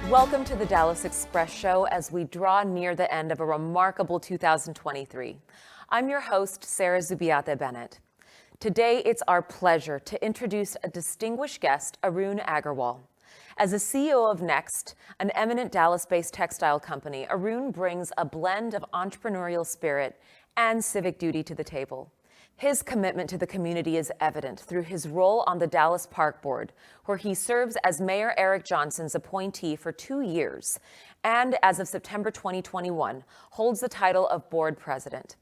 Welcome to the Dallas Express Show as we draw near the end of a remarkable 2023. I'm your host, Sarah Zubiate Bennett. Today, it's our pleasure to introduce a distinguished guest, Arun Agarwal. As the CEO of Next, an eminent Dallas-based textile company, Arun brings a blend of entrepreneurial spirit and civic duty to the table. His commitment to the community is evident through his role on the Dallas Park Board, where he serves as Mayor Eric Johnson's appointee for 2 years, and as of September 2021, holds the title of Board President.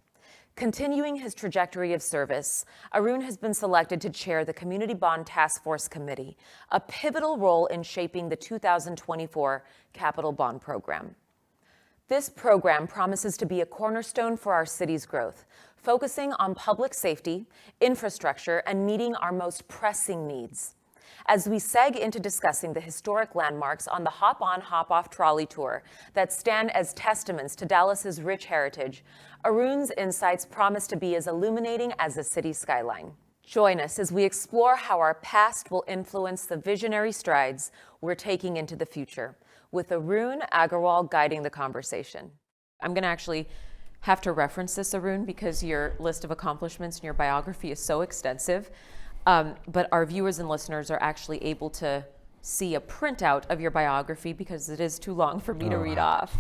Continuing his trajectory of service, Arun has been selected to chair the Community Bond Task Force Committee, a pivotal role in shaping the 2024 Capital Bond Program. This program promises to be a cornerstone for our city's growth, focusing on public safety, infrastructure, and meeting our most pressing needs. As we seg into discussing the historic landmarks on the Hop-On, Hop-Off Trolley tour that stand as testaments to Dallas's rich heritage, Arun's insights promise to be as illuminating as the city skyline. Join us as we explore how our past will influence the visionary strides we're taking into the future, with Arun Agarwal guiding the conversation. I'm going to actually have to reference this, Arun, because your list of accomplishments in your biography is so extensive. But our viewers and listeners are actually able to see a printout of your biography because it is too long for me to read off.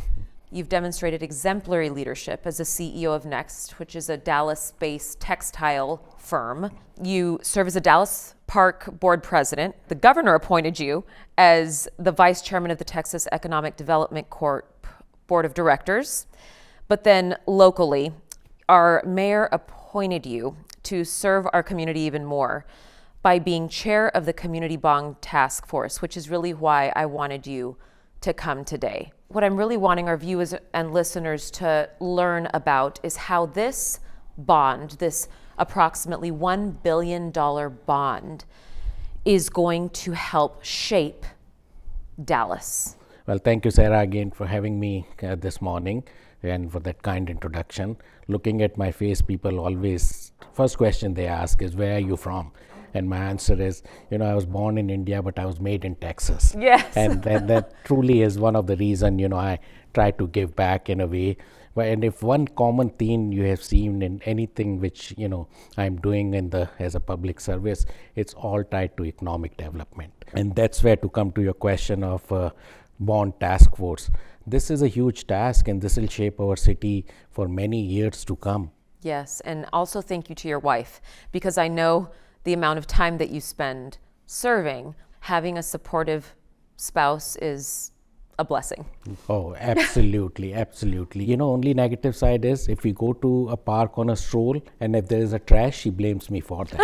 You've demonstrated exemplary leadership as the CEO of Next, which is a Dallas-based textile firm. You serve as a Dallas Park Board President. The governor appointed you as the Vice Chairman of the Texas Economic Development Corp Board of Directors. But then locally, our mayor appointed you to serve our community even more by being chair of the Community Bond Task Force, which is really why I wanted you to come today. What I'm really wanting our viewers and listeners to learn about is how this bond, this approximately $1 billion bond, is going to help shape Dallas. Well, thank you, Sarah, again for having me this morning and for that kind introduction. Looking at my face, people always, first question they ask is, where are you from? And my answer is, I was born in India, but I was made in Texas. Yes. And that truly is one of the reasons, I try to give back in a way. And if one common theme you have seen in anything which, I'm doing as a public service, it's all tied to economic development. And that's where, to come to your question of Bond Task Force, this is a huge task, and this will shape our city for many years to come. Yes, and also thank you to your wife, because I know the amount of time that you spend serving. Having a supportive spouse is a blessing. Oh, absolutely, absolutely. Only negative side is if we go to a park on a stroll and if there is a trash, she blames me for that.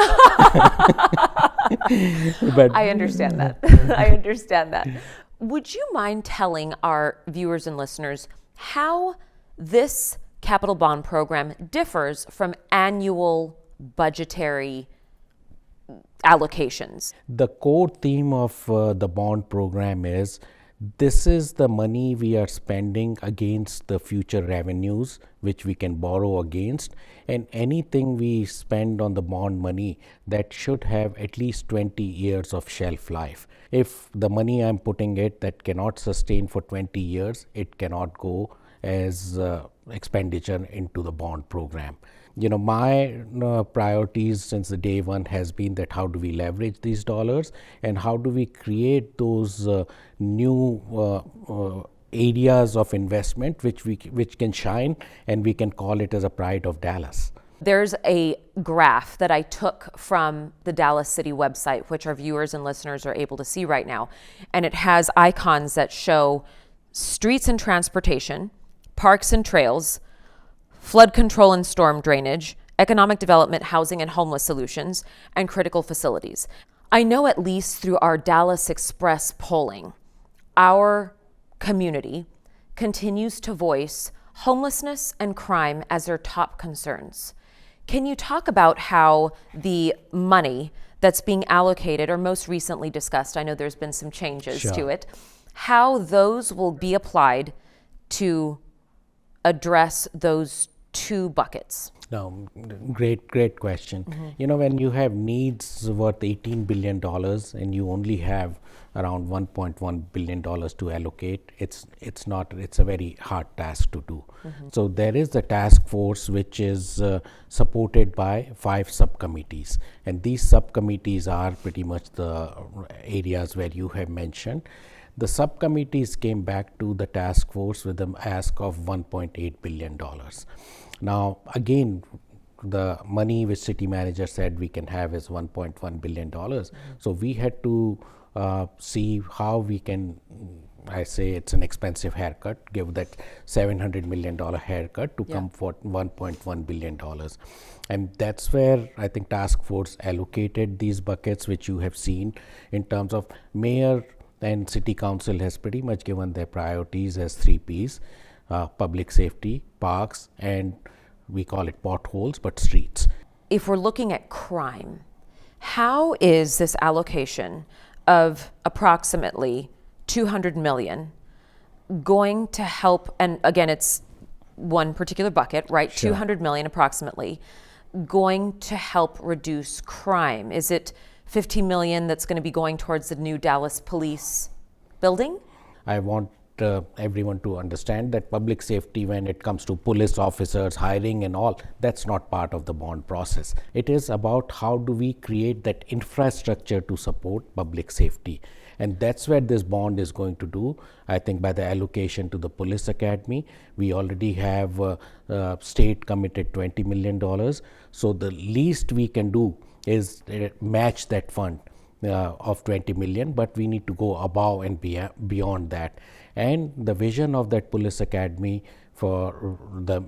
But I understand that. I understand that. Would you mind telling our viewers and listeners how this capital bond program differs from annual budgetary allocations? The core theme of the bond program is this is the money we are spending against the future revenues which we can borrow against, and anything we spend on the bond money that should have at least 20 years of shelf life. If the money I'm putting that cannot sustain for 20 years, it cannot go as expenditure into the bond program. My priorities since the day one has been that how do we leverage these dollars and how do we create those new areas of investment which can shine, and we can call it as a pride of Dallas. There's a graph that I took from the Dallas City website, which our viewers and listeners are able to see right now, and it has icons that show streets and transportation, parks and trails, flood control and storm drainage, economic development, housing and homeless solutions, and critical facilities. I know, at least through our Dallas Express polling, our community continues to voice homelessness and crime as their top concerns. Can you talk about how the money that's being allocated, or most recently discussed, I know there's been some changes to it, how those will be applied to address those two buckets? No, great question. When you have needs worth $18 billion and you only have around $1.1 billion to allocate, it's a very hard task to do. So there is a task force which is supported by 5 subcommittees, and these subcommittees are pretty much the areas where you have mentioned. The subcommittees came back to the task force with an ask of $1.8 billion. Now, again, the money which city manager said we can have is $1.1 billion. So we had to see how we can, I say it's an expensive haircut, give that $700 million haircut to come for $1.1 billion. And that's where I think task force allocated these buckets, which you have seen in terms of mayor and city council has pretty much given their priorities as 3 Ps, public safety, parks, and we call it potholes, but streets. If we're looking at crime, how is this allocation of approximately $200 million going to help, and again, it's one particular bucket, right? Sure. $200 million approximately, going to help reduce crime? Is it $50 million that's going to be going towards the new Dallas police building? I want everyone to understand that public safety, when it comes to police officers, hiring and all, that's not part of the bond process. It is about how do we create that infrastructure to support public safety. And that's where this bond is going to do. I think by the allocation to the police academy, we already have state committed $20 million. So the least we can do is match that fund of 20 million, but we need to go above and beyond that. And the vision of that police academy for the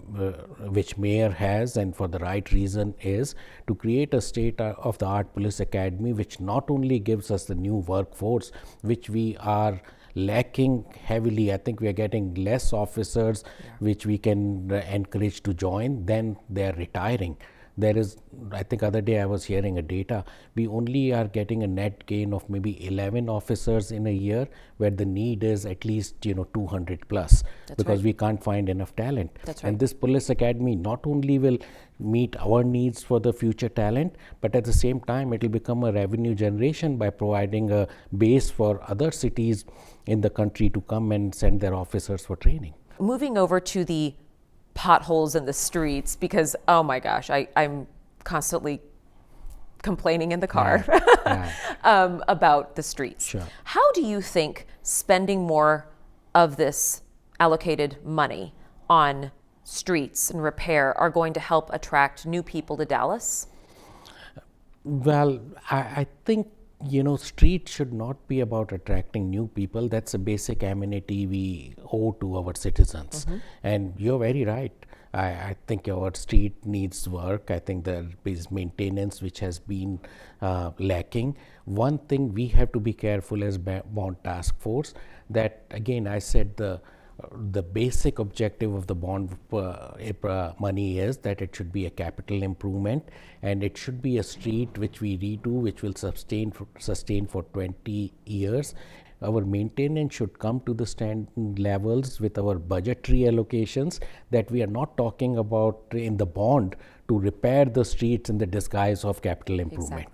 which mayor has, and for the right reason, is to create a state of the art police academy which not only gives us the new workforce which we are lacking heavily. I think we are getting less officers which we can encourage to join than they are retiring. There is, I think other day I was hearing a data, we only are getting a net gain of maybe 11 officers in a year, where the need is at least 200 plus. That's because right. we can't find enough talent. That's right. And this police academy not only will meet our needs for the future talent, but at the same time it will become a revenue generation by providing a base for other cities in the country to come and send their officers for training. Moving over to the potholes in the streets, because oh my gosh, I'm constantly complaining in the car about the streets. Sure. How do you think spending more of this allocated money on streets and repair are going to help attract new people to Dallas? Well, I think street should not be about attracting new people. That's a basic amenity we owe to our citizens. And you're very right. I think our street needs work. I think there is maintenance which has been lacking. One thing we have to be careful as bond task force, that again I said the basic objective of the bond money is that it should be a capital improvement, and it should be a street which we redo, which will sustain for 20 years. Our maintenance should come to the standard levels with our budgetary allocations, that we are not talking about in the bond to repair the streets in the disguise of capital improvement.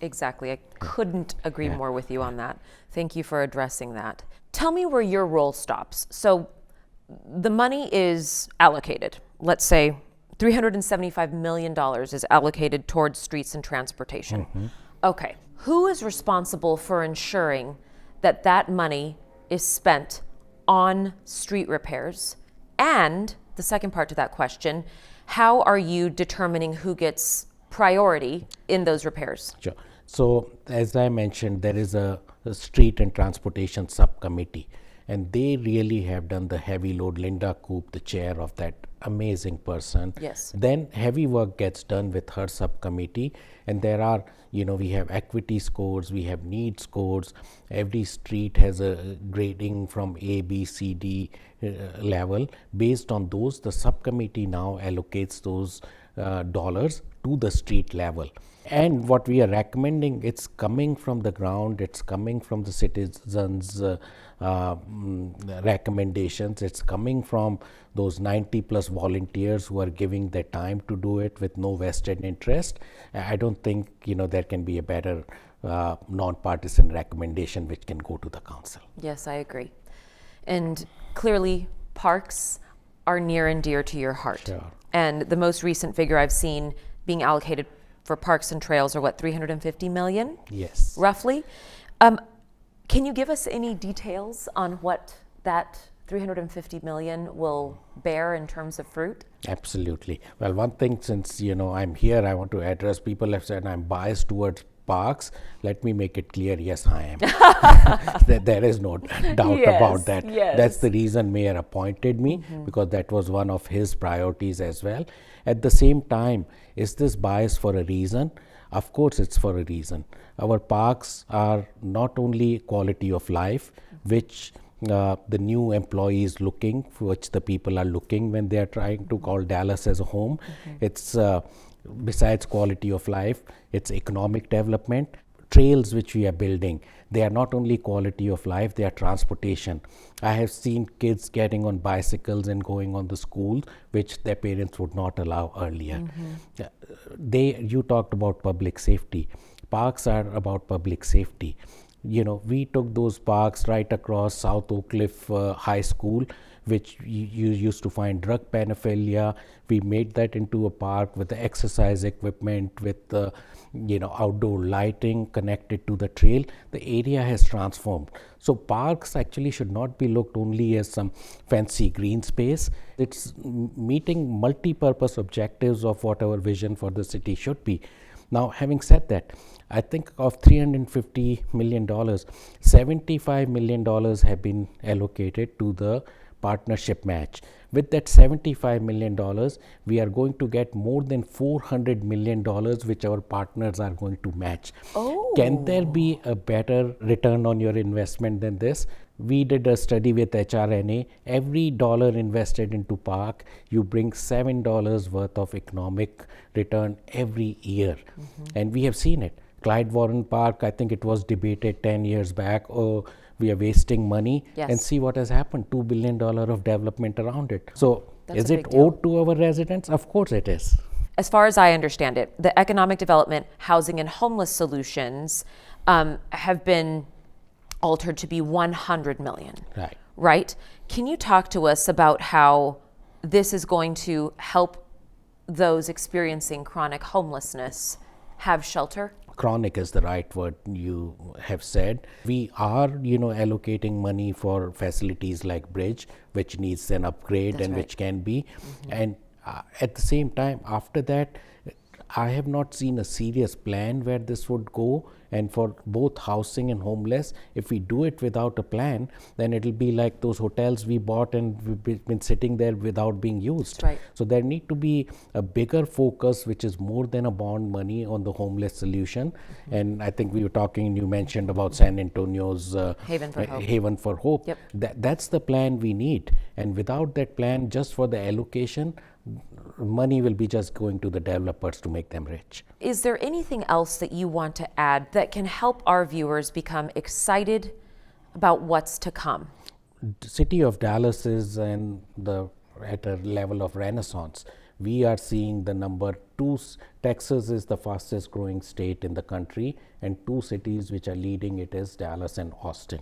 Exactly. I couldn't agree more with you on that. Thank you for addressing that. Tell me where your role stops. So the money is allocated. Let's say $375 million is allocated towards streets and transportation. Okay. Who is responsible for ensuring that that money is spent on street repairs? And the second part to that question, how are you determining who gets priority in those repairs? Sure. So as I mentioned, there is a street and transportation subcommittee, and they really have done the heavy load. Linda Coop, the chair of that amazing person. Yes. Then heavy work gets done with her subcommittee, and there are, we have equity scores, we have need scores. Every street has a grading from A, B, C, D level. Based on those, the subcommittee now allocates those dollars to the street level. And what we are recommending, it's coming from the ground, it's coming from the citizens' recommendations, it's coming from those 90 plus volunteers who are giving their time to do it with no vested interest. I don't think there can be a better non-partisan recommendation which can go to the council. Yes, I agree. And clearly, parks are near and dear to your heart. Sure. And the most recent figure I've seen being allocated for parks and trails are what, 350 million? Yes. Roughly. Can you give us any details on what that 350 million will bear in terms of fruit? Absolutely. Well, one thing, since I'm here, I want to address. People have said I'm biased towards parks. Let me make it clear, yes, I am. There is no doubt about that. Yes. That's the reason Mayor appointed me, because that was one of his priorities as well. At the same time, is this bias for a reason? Of course, it's for a reason. Our parks are not only quality of life, which the new employees looking, for which the people are looking when they are trying to call Dallas as a home. It's besides quality of life, it's economic development. Trails which we are building, they are not only quality of life, they are transportation. I have seen kids getting on bicycles and going on the school, which their parents would not allow earlier. You talked about public safety. Parks are about public safety. We took those parks right across South Oak Cliff High School, which you used to find drug paraphernalia. We made that into a park with the exercise equipment, with outdoor lighting connected to the trail. The area has transformed. So parks actually should not be looked only as some fancy green space. It's meeting multi-purpose objectives of what our vision for the city should be. Now, having said that, I think of $350 million, $75 million have been allocated to the partnership match. With that $75 million, we are going to get more than $400 million, which our partners are going to match. Can there be a better return on your investment than this? We did a study with HRNA. Every dollar invested into park, you bring $7 worth of economic return every year. And we have seen it. Clyde Warren Park, I think it was debated 10 years back, we are wasting money, and see what has happened, $2 billion of development around it. So is it owed to our residents? Of course it is. As far as I understand it, the economic development, housing, and homeless solutions have been altered to be 100 million. Right? Can you talk to us about how this is going to help those experiencing chronic homelessness have shelter? Chronic is the right word you have said. We are, allocating money for facilities like Bridge, which needs an upgrade which can be. And at the same time, after that, I have not seen a serious plan where this would go. And for both housing and homeless, if we do it without a plan, then it'll be like those hotels we bought and we've been sitting there without being used. So there need to be a bigger focus, which is more than a bond money, on the homeless solution. And I think we were talking, you mentioned about San Antonio's Haven for Hope. That's the plan we need. And without that plan, just for the allocation, money will be just going to the developers to make them rich. Is there anything else that you want to add that can help our viewers become excited about what's to come? The city of Dallas is at a level of renaissance. We are seeing the number two. Texas is the fastest growing state in the country, and two cities which are leading it is Dallas and Austin.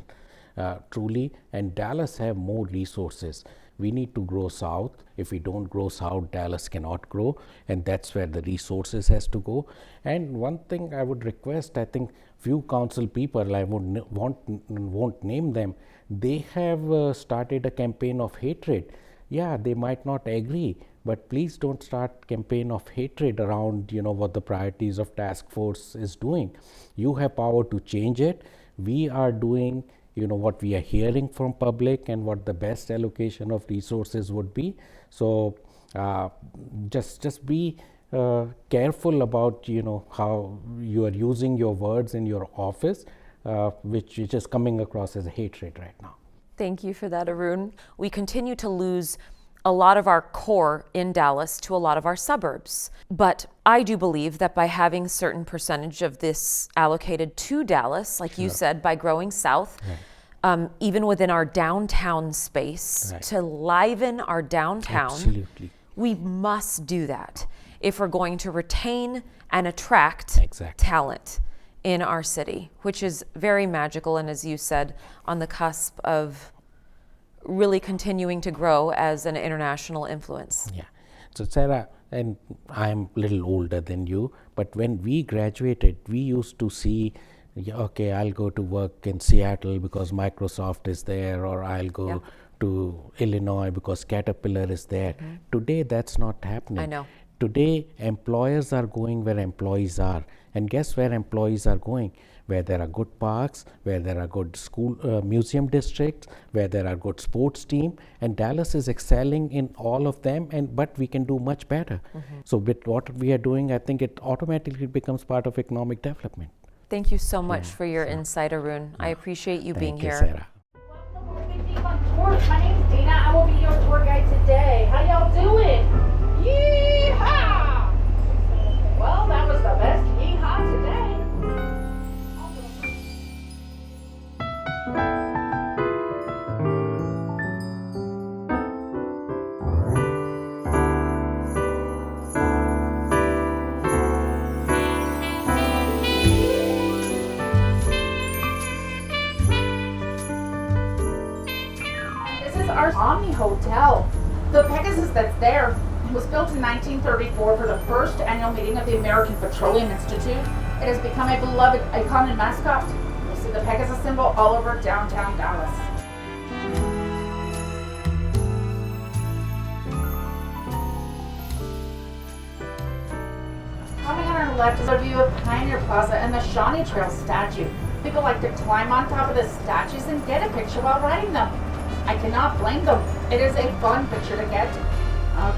Truly, and Dallas have more resources. We need to grow south. If we don't grow south, Dallas cannot grow, and that's where the resources has to go. And one thing I would request, I think few council people, I won't name them, they have started a campaign of hatred. Yeah, they might not agree, but please don't start campaign of hatred around what the priorities of task force is doing. You have power to change it. We are doing what we are hearing from public and what the best allocation of resources would be. So just be careful about how you are using your words in your office, which is coming across as hatred right now. Thank you for that, Arun. We continue to lose a lot of our core in Dallas to a lot of our suburbs. But I do believe that by having a certain percentage of this allocated to Dallas, like you said, by growing south, even within our downtown space, to liven our downtown, Absolutely. we must do that if we're going to retain and attract talent in our city, which is very magical and, as you said, on the cusp of really continuing to grow as an international influence. Yeah. So Sarah, and I'm a little older than you, but when we graduated, we used to see, okay, I'll go to work in Seattle because Microsoft is there, or I'll go to Illinois because Caterpillar is there. Today, that's not happening. I know. Today, employers are going where employees are. And guess where employees are going? Where there are good parks, where there are good school, museum districts, where there are good sports team. And Dallas is excelling in all of them, but we can do much better. So with what we are doing, I think it automatically becomes part of economic development. Thank you so much for your insight, Arun. I appreciate you being here. Thank you, Sarah. My name's Dina. I will be your tour guide today. How y'all doing? Yeehaw! Well, that was the best yeehaw today. This is our Omni Hotel. The Pegasus that's there was built in 1934 for the first annual meeting of the American Petroleum Institute. It has become a beloved icon and mascot. You'll see the Pegasus symbol all over downtown Dallas. Coming on our left is a view of Pioneer Plaza and the Shawnee Trail statue. People like to climb on top of the statues and get a picture while riding them. I cannot blame them. It is a fun picture to get.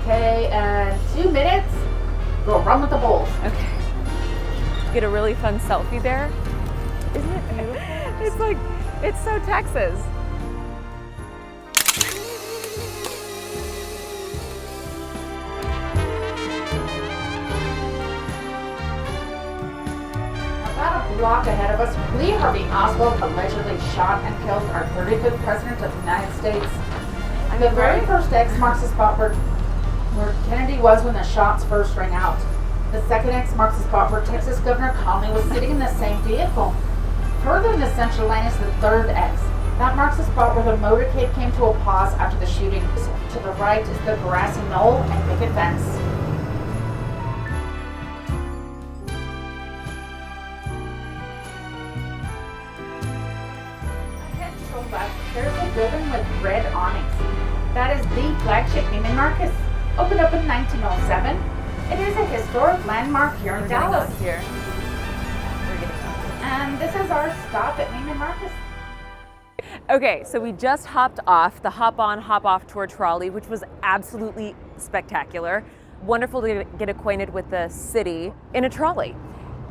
Okay, and 2 minutes, go run with the bulls. Okay. Get a really fun selfie there. Isn't it beautiful? It's so Texas. About a block ahead of us, Lee Harvey Oswald allegedly shot and killed our 35th President of the United States. The very first X marks the spot where Kennedy was when the shots first rang out. The second X marks the spot where Texas Governor Conley was sitting in the same vehicle. Further in the central lane is the third X. That marks the spot where the motorcade came to a pause after the shooting. To the right is the grassy knoll and picket fence. Ahead to the left, there's a building with red awnings. That is the flagship Neiman Marcus. Opened up in 1907. It is a historic landmark here in Dallas. And this is our stop at Neiman Marcus. Okay, so we just hopped off the hop on, hop off tour trolley, which was absolutely spectacular. Wonderful to get acquainted with the city in a trolley.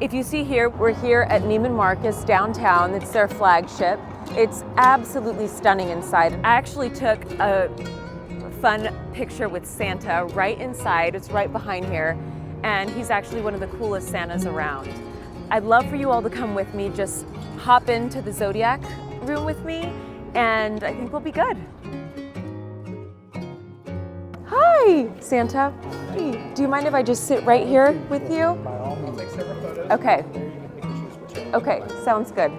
If you see here, we're here at Neiman Marcus downtown. It's their flagship. It's absolutely stunning inside. I actually took a fun picture with Santa right inside. It's right behind here, and he's actually one of the coolest Santas around. I'd love for you all to come with me. Just hop into the Zodiac room with me, and I think we'll be good. Hi, Santa. Hey, do you mind if I just sit right here with you? I'll take several photos. Okay. There you can pick and choose whichever. Okay, sounds good.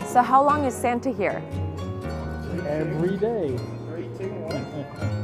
So how long is Santa here? Every day. 3, 2, 1.